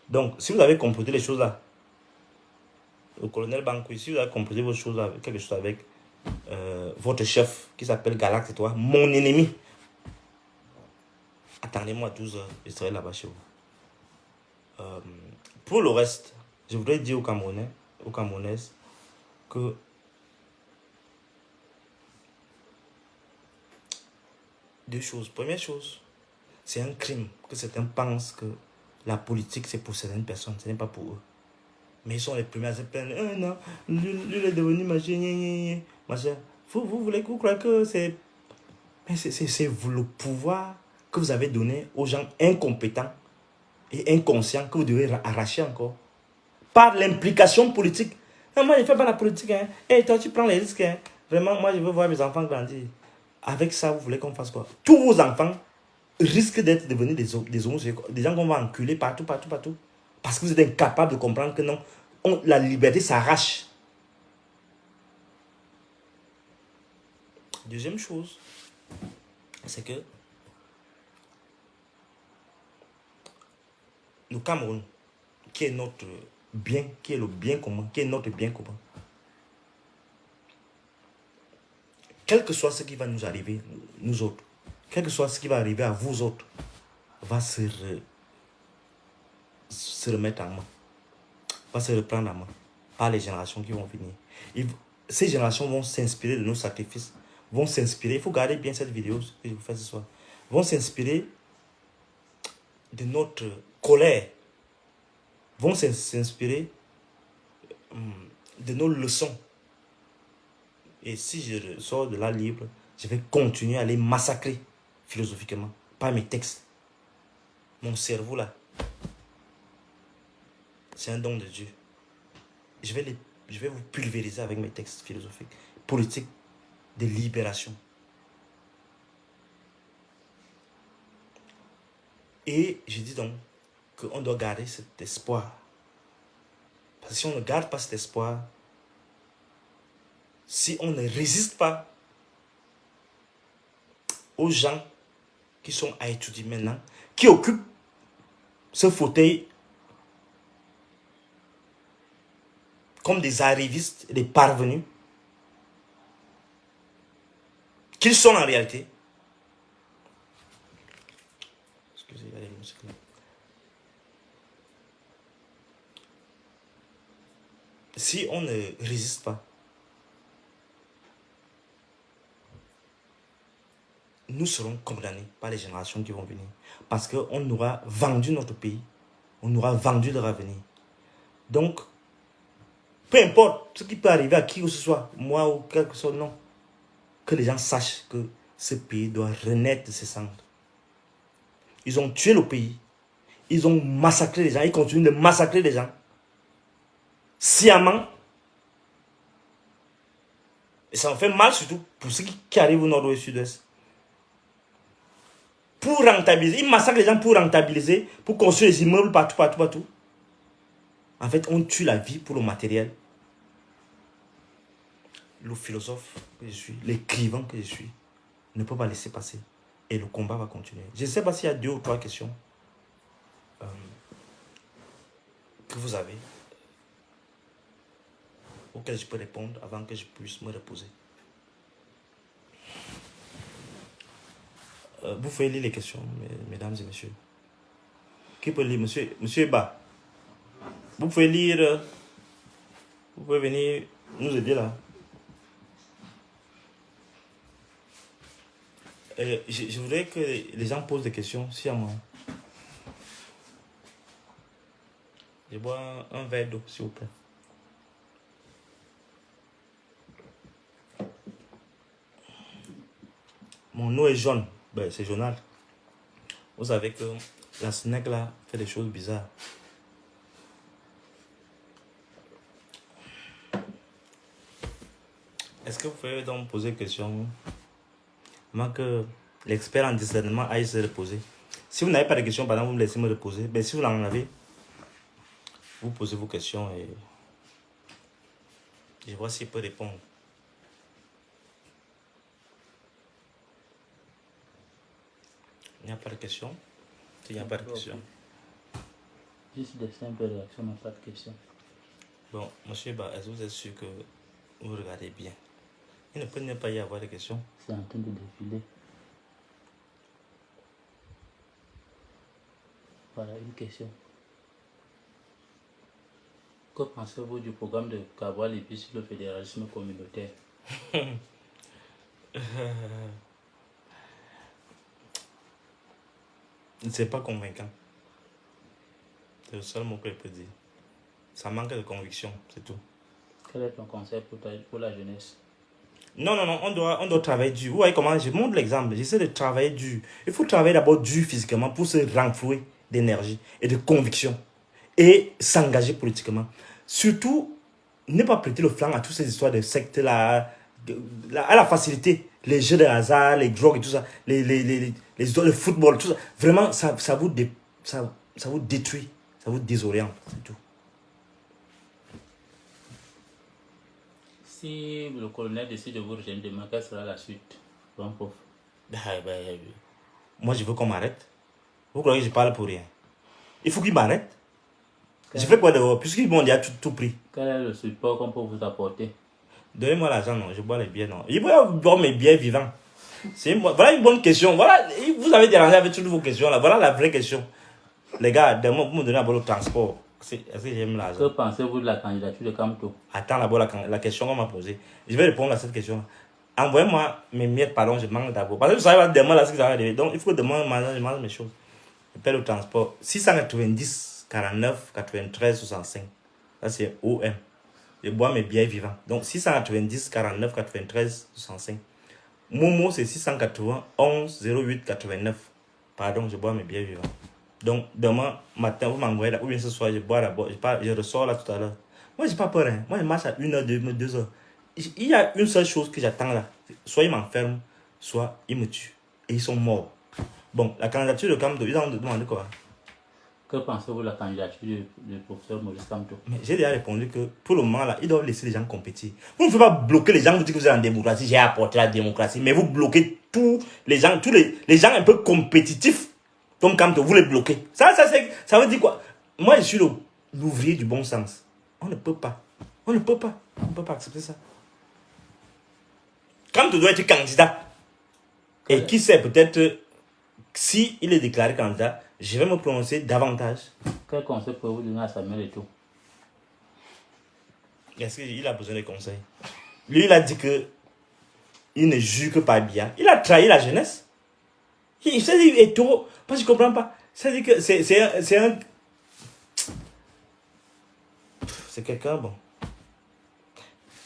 Speaker 1: Donc, si vous avez complété les choses là, le colonel Bankou, si vous avez complété vos choses là, quelque chose avec votre chef qui s'appelle Galax et toi, mon ennemi, attendez-moi à 12h. Je serai là-bas chez vous. Pour le reste, je voudrais dire aux Camerounais, aux Camerounaises, que deux choses. Première chose, c'est un crime que certains pensent que la politique c'est pour certaines personnes, ce n'est pas pour eux. Mais ils sont les premiers à se plaindre. Non, lui est devenu machin. Vous voulez que vous croyez que c'est... Mais c'est vous le pouvoir que vous avez donné aux gens incompétents et inconscients que vous devez arracher encore. Par l'implication politique. Non, moi, je ne fais pas la politique. Hein. Hey, toi, tu prends les risques. Hein. Vraiment, moi, je veux voir mes enfants grandir. Avec ça, vous voulez qu'on fasse quoi? Tous vos enfants risquent d'être devenus des homosexuels, des gens qu'on va enculer partout. Parce que vous êtes incapable de comprendre que non, la liberté s'arrache. Deuxième chose, c'est que le Cameroun, qui est notre bien, qui est le bien commun, qui est notre bien commun, quel que soit ce qui va nous arriver, nous autres, quel que soit ce qui va arriver à vous autres, va se remettre en main, va se reprendre en main par les générations qui vont venir. Ces générations vont s'inspirer de nos sacrifices, vont s'inspirer, il faut garder bien cette vidéo que je vous fais ce soir, vont s'inspirer de notre colère, vont s'inspirer de nos leçons. Et si je sors de là libre, je vais continuer à les massacrer philosophiquement par mes textes. Mon cerveau là, c'est un don de Dieu. Je vais vous pulvériser avec mes textes philosophiques, politiques, de libération. Et je dis donc qu'on doit garder cet espoir. Parce que si on ne garde pas cet espoir, si on ne résiste pas aux gens qui sont à étudier maintenant, qui occupent ce fauteuil comme des arrivistes, des parvenus, qu'ils sont en réalité. Excusez, il y a des musiques là. Si on ne résiste pas, nous serons condamnés par les générations qui vont venir. Parce qu'on aura vendu notre pays. On aura vendu leur avenir. Donc, peu importe ce qui peut arriver à qui que ce soit, moi ou quelque chose, non. Que les gens sachent que ce pays doit renaître de ses cendres. Ils ont tué le pays. Ils ont massacré les gens. Ils continuent de massacrer les gens. Sciemment. Et ça en fait mal surtout pour ceux qui arrivent au nord ou au sud-ouest. Pour rentabiliser. Ils massacrent les gens pour rentabiliser, pour construire des immeubles partout, partout, partout. En fait, on tue la vie pour le matériel. Le philosophe que je suis, l'écrivain que je suis, ne peut pas laisser passer. Et le combat va continuer. Je ne sais pas s'il y a 2 ou 3 questions que vous avez auxquelles je peux répondre avant que je puisse me reposer. Vous pouvez lire les questions, mesdames et messieurs. Qui peut lire? Monsieur Eba. Vous pouvez lire. Vous pouvez venir nous aider là. Je voudrais que les gens posent des questions sciemment. Je bois un verre d'eau, s'il vous plaît. Mon eau est jaune. Ben, c'est jaunal. Vous savez que la snake là fait des choses bizarres. Est-ce que vous pouvez donc poser des questions? Moi que l'expert en discernement aille se reposer. Si vous n'avez pas de questions, par exemple, vous me laissez me reposer. Mais si vous en avez, vous posez vos questions et je vois s'il peut répondre. Il n'y a pas de questions? Il n'y a pas de questions.
Speaker 2: Juste des simples réactions, mais pas de questions.
Speaker 1: Bon, monsieur Ba, est-ce que vous êtes sûr que vous regardez bien? Il ne peut pas y avoir de questions.
Speaker 2: C'est en train de défiler. Voilà une question. Que pensez-vous du programme de Cabral et puis sur le fédéralisme communautaire?
Speaker 1: C'est pas convaincant. C'est le seul mot que je peux dire. Ça manque de conviction, c'est tout.
Speaker 2: Quel est ton conseil pour la jeunesse?
Speaker 1: Non, on doit travailler dur. Vous voyez comment je montre l'exemple. J'essaie de travailler dur. Il faut travailler d'abord dur physiquement pour se renflouer d'énergie et de conviction. Et s'engager politiquement. Surtout, ne pas prêter le flanc à toutes ces histoires de sectes là, à la facilité. Les jeux de hasard, les drogues et tout ça. Les histoires de football, tout ça. Vraiment, ça vous détruit. Ça vous désoriente. C'est tout.
Speaker 2: Si le colonel décide de vous rejoindre demain, quelle sera la suite? Bon, prof.
Speaker 1: Moi, je veux qu'on m'arrête. Vous croyez que je parle pour rien? Il faut qu'il m'arrête. Je fais quoi dehors? Puisqu'ils m'ont déjà tout pris.
Speaker 2: Quel est le support qu'on peut vous apporter?
Speaker 1: Donnez-moi l'argent, non. Je bois les bières, non. Je bois mes bières vivants. Voilà une bonne question. Voilà, vous avez dérangé avec toutes vos questions là. Voilà la vraie question. Les gars, demain, vous me donnez d'abord le transport. Est-ce que j'aime l'argent?
Speaker 2: Que pensez-vous de la candidature de Kamto?
Speaker 1: Attends d'abord la question qu'on m'a posée. Je vais répondre à cette question. Envoyez-moi mes miettes, pardon, je mange d'abord. Parce que vous savez demain là ce que ça va arriver. Donc il faut demain je mange mes choses. Je paie le transport. 690 49 93 65. Ça c'est OM. Je bois mes bières vivants. Donc 690 49 93 65. Momo c'est 691 08 89. Pardon, je bois mes bières vivants. Donc demain matin, vous m'envoyez là, ou bien ce soir, je bois d'abord. Je ressors là tout à l'heure. Moi, j'ai pas peur. Hein. Moi, je marche à 1 heure, 2 heures. Il y a une seule chose que j'attends là. Soit ils m'enferment, soit ils me tuent. Et ils sont morts. Bon, la candidature de Kamto, ils ont demandé quoi?
Speaker 2: Que pensez-vous de la candidature du professeur Maurice Kamto?
Speaker 1: Mais j'ai déjà répondu que pour le moment là, ils doivent laisser les gens compétir. Vous ne pouvez pas bloquer les gens, vous dites que vous êtes en démocratie, j'ai apporté la démocratie, mais vous bloquez tous les gens un peu compétitifs comme Kamto, vous les bloquez. Ça veut dire quoi? Moi, je suis l'ouvrier du bon sens. On ne peut pas accepter ça. Kamto doit être candidat. Et qui sait, peut-être, si il est déclaré candidat, je vais me prononcer davantage.
Speaker 2: Quel conseil pouvez-vous donner à Samuel Eto'o?
Speaker 1: Est-ce qu'il a besoin de conseils? Lui, il a dit que il ne juge que par Biya. Il a trahi la jeunesse. Il s'est dit Eto'o, parce que je ne comprends pas. C'est-à-dire que c'est quelqu'un, bon.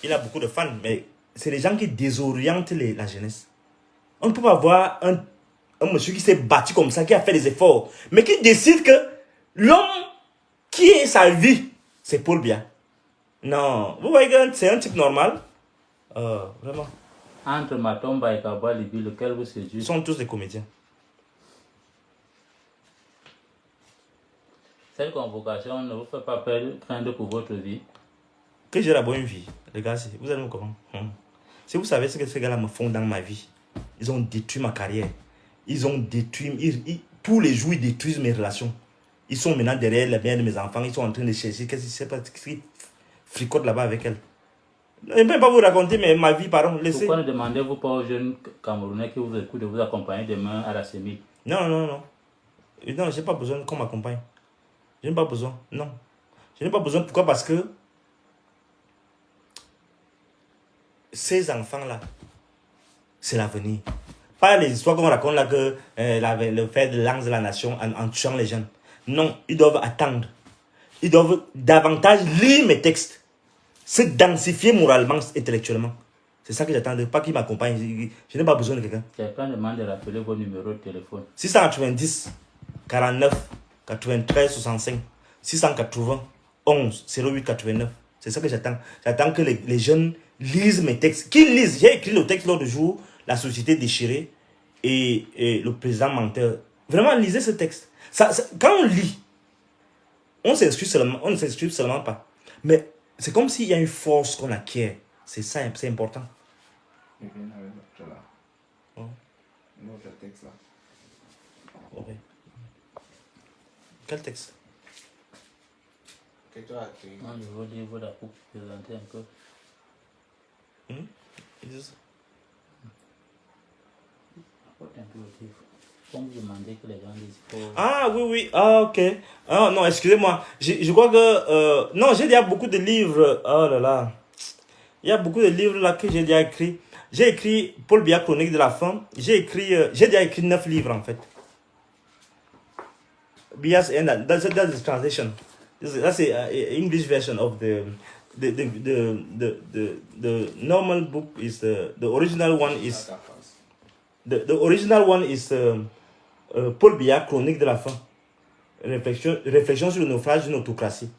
Speaker 1: Il a beaucoup de fans, mais c'est les gens qui désorientent la jeunesse. On ne peut pas avoir un monsieur qui s'est battu comme ça, qui a fait des efforts, mais qui décide que l'homme qui est sa vie, c'est Paul Biya. Non, vous voyez que c'est un type normal. Vraiment.
Speaker 2: Entre Matomba et Kaboa Libi, lequel vous séduit?
Speaker 1: Ils sont tous des comédiens.
Speaker 2: Cette convocation ne vous fait pas craindre pour votre vie?
Speaker 1: Que j'ai la bonne vie, les gars, vous allez me comprendre. Si vous savez ce que ces gars-là me font dans ma vie, ils ont détruit ma carrière. Ils ont détruit, tous les jours, ils détruisent mes relations. Ils sont maintenant derrière la mère de mes enfants, ils sont en train de chercher qu'est-ce qui fricote là-bas avec elle. Je ne peux pas vous raconter mais ma vie, pardon. Laissez.
Speaker 2: Pourquoi ne demandez-vous pas aux jeunes Camerounais qui vous écoutent de vous accompagner demain à la CEMI?
Speaker 1: Non. Non, je n'ai pas besoin qu'on m'accompagne. Je n'ai pas besoin, non. Je n'ai pas besoin, pourquoi? Parce que ces enfants-là, c'est l'avenir. Pas les histoires qu'on raconte là que le fait de l'ange de la nation en tuant les jeunes. Non, ils doivent attendre. Ils doivent davantage lire mes textes. Se densifier moralement, intellectuellement. C'est ça que j'attends, pas qu'ils m'accompagnent. Je n'ai pas besoin de quelqu'un.
Speaker 2: Quelqu'un demande de rappeler vos numéros de téléphone.
Speaker 1: 690 49 93 65 680 11 08 89. C'est ça que j'attends. J'attends que les jeunes lisent mes textes. Qu'ils lisent. J'ai écrit le texte l'autre jour, La société déchirée et le président menteur. Vraiment, lisez ce texte. Quand on lit, on ne s'excuse seulement pas. Mais c'est comme s'il y a une force qu'on acquiert. C'est ça, c'est important.
Speaker 3: Il vient avec l'autre là. L'autre texte là.
Speaker 1: Ok. Quel texte?
Speaker 3: Que tu as écrit.
Speaker 2: Non, je veux dire, voilà, pour présenter un peu. Apporte un peu le livre. Comme vous demandez que les gens disent.
Speaker 1: Ah oui, ah ok. Ah non, excusez-moi. Je crois que... non, j'ai déjà beaucoup de livres. Oh là là. Il y a beaucoup de livres là que j'ai déjà écrits. J'ai écrit Paul Biya, Chronique de la faim. J'ai déjà écrit 9 livres en fait. Biya's End, that's the translation. That's the English version of the normal book is the original one is the original one is Paul Biya, Chronique de la faim. Réflexion sur le naufrage d'une autocratie.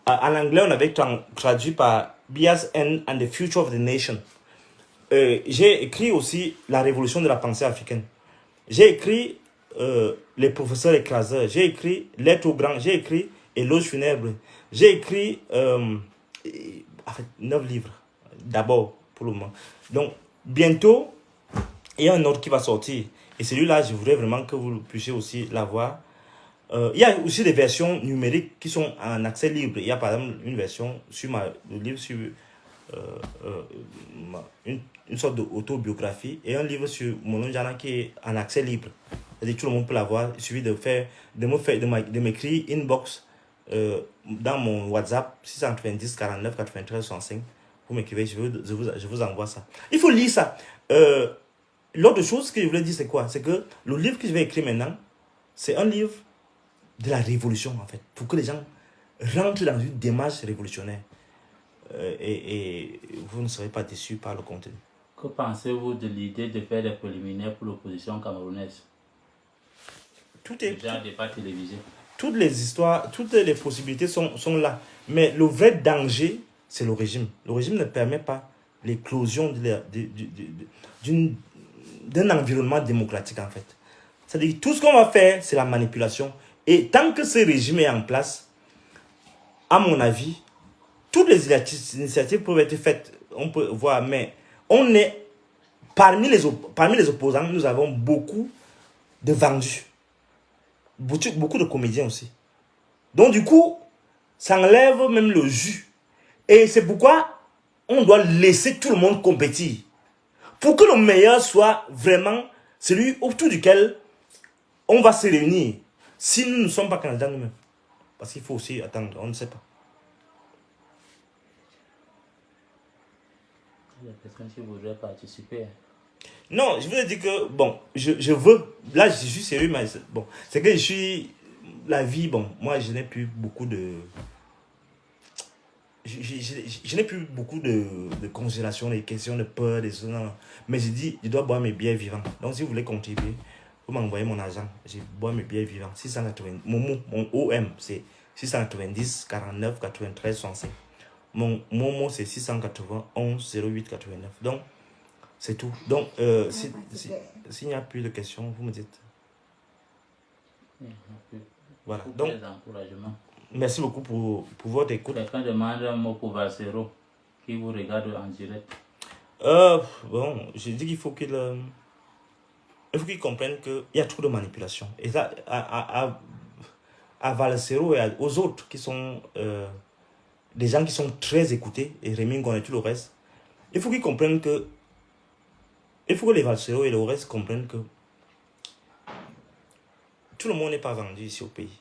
Speaker 1: En anglais, on avait traduit par Biya's End and the Future of the Nation. J'ai écrit aussi La révolution de la pensée africaine. J'ai écrit Les professeurs écraseurs. J'ai écrit Lettres aux grands. J'ai écrit Éloge funèbre. J'ai écrit 9 livres. D'abord, pour le moment. Donc, bientôt, il y a un autre qui va sortir. Et celui-là, je voudrais vraiment que vous puissiez aussi l'avoir. Il y a aussi des versions numériques qui sont en accès libre. Il y a par exemple une version sur le livre sur une sorte d'autobiographie et un livre sur Monon Jana qui est en accès libre. C'est-à-dire tout le monde peut l'avoir. Il suffit de m'écrire inbox dans mon WhatsApp 690 49 93 65. Vous m'écrivez, je vous envoie ça. Il faut lire ça. L'autre chose que je voulais dire, c'est quoi? C'est que le livre que je vais écrire maintenant, c'est un livre de la révolution, en fait, pour que les gens rentrent dans une démarche révolutionnaire. Et vous ne serez pas déçus par le contenu.
Speaker 2: Que pensez-vous de l'idée de faire des préliminaires pour l'opposition camerounaise? Déjà, débat télévisé.
Speaker 1: Toutes les histoires, toutes les possibilités sont là. Mais le vrai danger, c'est le régime. Le régime ne permet pas l'éclosion d'un environnement démocratique, en fait. C'est-à-dire que tout ce qu'on va faire, c'est la manipulation. Et tant que ce régime est en place, à mon avis, toutes les initiatives peuvent être faites. On peut voir, mais on est parmi les opposants, nous avons beaucoup de vendus. Beaucoup de comédiens aussi. Donc du coup, ça enlève même le jus. Et c'est pourquoi on doit laisser tout le monde compétir. Pour que le meilleur soit vraiment celui autour duquel on va se réunir si nous ne sommes pas candidats nous-mêmes. Parce qu'il faut aussi attendre, on ne sait pas.
Speaker 2: Il y a personne qui voudrait participer.
Speaker 1: Non, je vous ai dit que, bon, je veux, là je suis sérieux, mais bon, c'est que je suis, la vie, bon, moi je n'ai plus beaucoup de, je n'ai plus beaucoup de congélation, des questions de peur, des choses, non. Mais je dis, je dois boire mes bières vivants. Donc si vous voulez contribuer, vous m'envoyez mon argent, je bois mes bières vivants. 680, mon OM, c'est 690 49 93 65. Mon Momo, c'est 691 08 89. Donc, c'est tout. Donc, s'il n'y a plus de questions, vous me dites. Voilà. Donc, merci beaucoup pour votre écoute.
Speaker 2: Quelqu'un demande un mot pour Valsero, qui vous regarde en direct.
Speaker 1: Bon, je dis qu'il faut qu'il comprenne qu'il y a trop de manipulation. Et ça, à Valsero et aux autres qui sont des gens qui sont très écoutés, et Rémi Ngon et tout le reste, il faut qu'ils comprennent que, il faut que les Valsero et le reste comprennent que tout le monde n'est pas vendu ici au pays.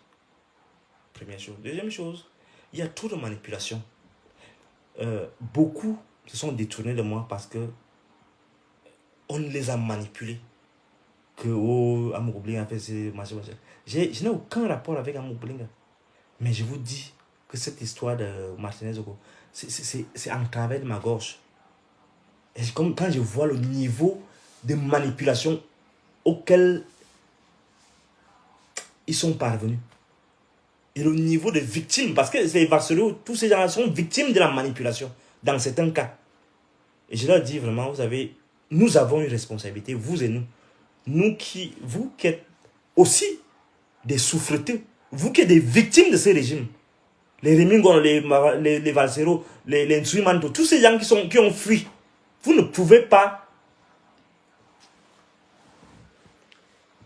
Speaker 1: Première chose. Deuxième chose, il y a trop de manipulation. Beaucoup se sont détournés de moi parce que on les a manipulés. Que Amour Bling a fait ces machins. Je n'ai aucun rapport avec Amour Bling. Mais je vous dis que cette histoire de Martinez Oko, c'est en travers de ma gorge. Et comme quand je vois le niveau de manipulation auquel ils sont parvenus. Et le niveau de victimes, parce que les Valsero, tous ces gens sont victimes de la manipulation, dans certains cas. Et je leur dis vraiment, vous savez, nous avons une responsabilité, vous et nous. Vous qui êtes aussi des souffreteux, vous qui êtes des victimes de ces régimes. Les Rémi Ngon, les Valsero, les Nsuimanto, tous ces gens qui ont fui. Vous ne pouvez pas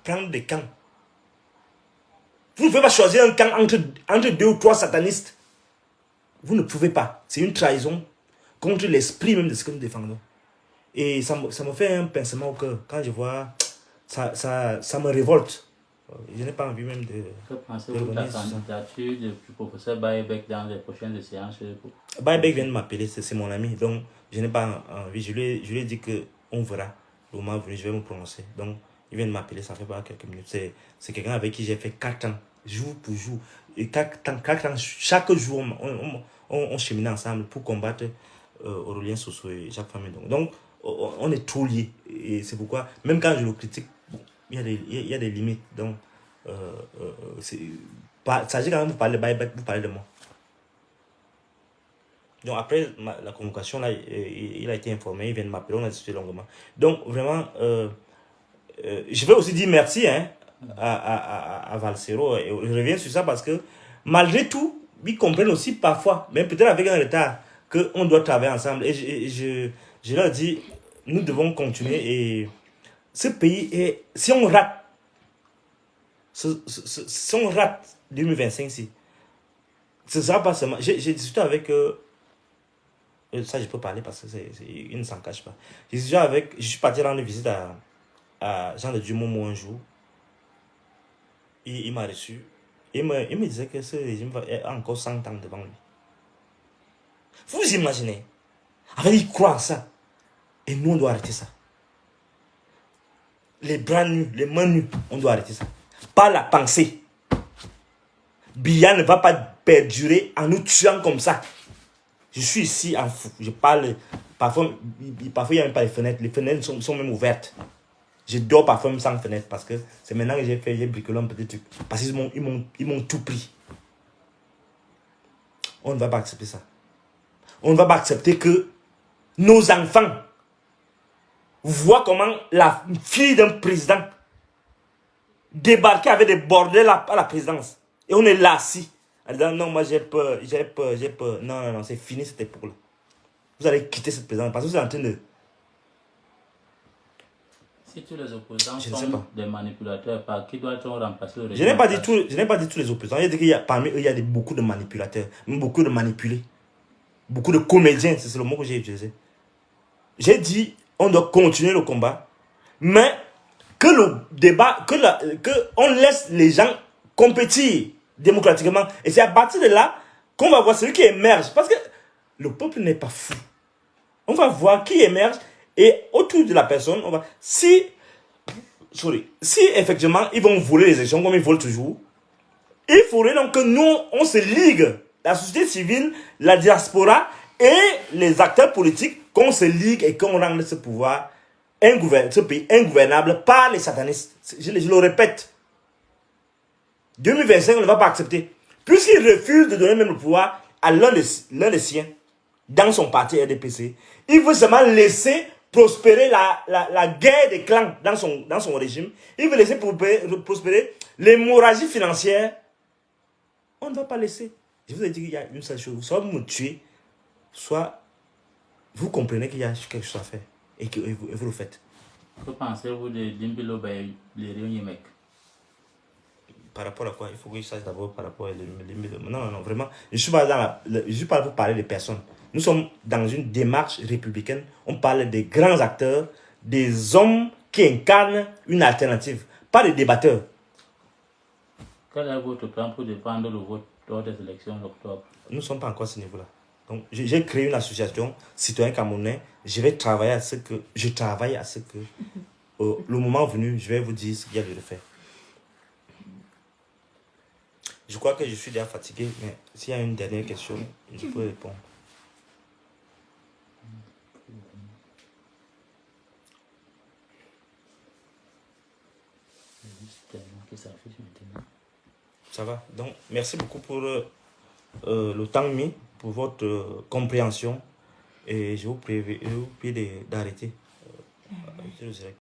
Speaker 1: prendre des camps. Vous ne pouvez pas choisir un camp entre 2 ou 3 satanistes. Vous ne pouvez pas. C'est une trahison contre l'esprit même de ce que nous défendons. Et ça me fait un pincement au cœur. Quand je vois, ça me révolte. Je n'ai pas envie même de...
Speaker 2: Que pensez-vous de la candidature du professeur Bayebeck dans les prochaines séances?
Speaker 1: Bayebeck vient de m'appeler, c'est mon ami. Donc, je n'ai pas envie. Je lui ai dit qu'on verra. Le moment venu, je vais me prononcer. Donc, il vient de m'appeler, ça fait pas quelques minutes. C'est quelqu'un avec qui j'ai fait 4 ans. Jour pour jour. Et 4 ans, chaque jour, on cheminait ensemble pour combattre Aurélien Soso et Jacques Famille. Donc, on est trop liés. Et c'est pourquoi, même quand je le critique, bon, il y a des limites. Donc, s'agit quand même de parler de Bayebeck, vous parlez de moi. Donc, après la convocation, là, il a été informé, il vient de m'appeler, on a discuté longuement. Donc, vraiment, je vais aussi dire merci, hein, à Valsero, et je reviens sur ça parce que malgré tout, ils comprennent aussi parfois, même peut-être avec un retard, qu'on doit travailler ensemble. Et je leur dis, nous devons continuer. Et ce pays est, si on rate 2025 ici, ce sera pas seulement. J'ai discuté avec ça je peux parler parce que il ne s'en cache pas. Je suis parti rendre visite à Jean de Dumomo un jour. Il m'a reçu. Il me disait que ce régime a encore 100 ans devant lui. Vous imaginez? Avec il croit en ça. Et nous, on doit arrêter ça. Les bras nus, les mains nues, on doit arrêter ça. Pas la pensée. Biya ne va pas perdurer en nous tuant comme ça. Je suis ici en fou. Je parle. Parfois il n'y a même pas les fenêtres. Les fenêtres sont même ouvertes. Je dors parfois même sans fenêtre parce que c'est maintenant que j'ai bricolé un petit truc. Parce qu'ils m'ont tout pris. On ne va pas accepter ça. On ne va pas accepter que nos enfants voient comment la fille d'un président débarquer avec des bordels à la présidence. Et on est là assis. En disant non, moi j'ai peur. Non, c'est fini cette époque-là. Vous allez quitter cette présidence parce que vous êtes en train de...
Speaker 2: Si tous les opposants sont des manipulateurs, par qui doit-on remplacer le régime?
Speaker 1: Je n'ai pas dit tous les opposants. J'ai dit qu'il y a parmi eux, il y a beaucoup de manipulateurs, beaucoup de manipulés, beaucoup de comédiens, c'est le mot que j'ai utilisé. J'ai dit, on doit continuer le combat, mais que le débat, que on laisse les gens compétir démocratiquement. Et c'est à partir de là qu'on va voir celui qui émerge. Parce que le peuple n'est pas fou. On va voir qui émerge et autour de la personne, on va... Si effectivement ils vont voler les élections comme ils volent toujours, il faudrait donc que nous, on se ligue, la société civile, la diaspora et les acteurs politiques, qu'on se ligue et qu'on rende ce pouvoir, ce pays ingouvernable par les satanistes. Je le répète. 2025, on ne va pas accepter. Puisqu'il refuse de donner même le pouvoir à l'un des siens, dans son parti RDPC, il veut seulement laisser prospérer la guerre des clans dans son régime. Il veut laisser prospérer l'hémorragie financière. On ne va pas laisser. Je vous ai dit qu'il y a une seule chose. Soit vous me tuez, soit vous comprenez qu'il y a quelque chose à faire. Et que vous le faites.
Speaker 2: Que pensez-vous de Dimbilo Bay, les réunions mec?
Speaker 1: Par rapport à quoi? Il faut que je sache d'abord par rapport à Dimbilo. Non, vraiment. Je ne suis pas là pour parler des personnes. Nous sommes dans une démarche républicaine. On parle des grands acteurs, des hommes qui incarnent une alternative, pas des débatteurs.
Speaker 2: Quel est votre plan pour défendre le vote lors des élections d'octobre?
Speaker 1: Nous ne sommes pas encore à ce niveau-là. Donc, j'ai créé une association citoyen camerounais. Je vais travailler à ce que... Je travaille à ce que... le moment venu, je vais vous dire ce qu'il y a de le faire. Je crois que je suis déjà fatigué, mais s'il y a une dernière question, je peux répondre. Ça va. Donc, merci beaucoup pour le temps mis, pour votre compréhension. Et je vous prie d'arrêter.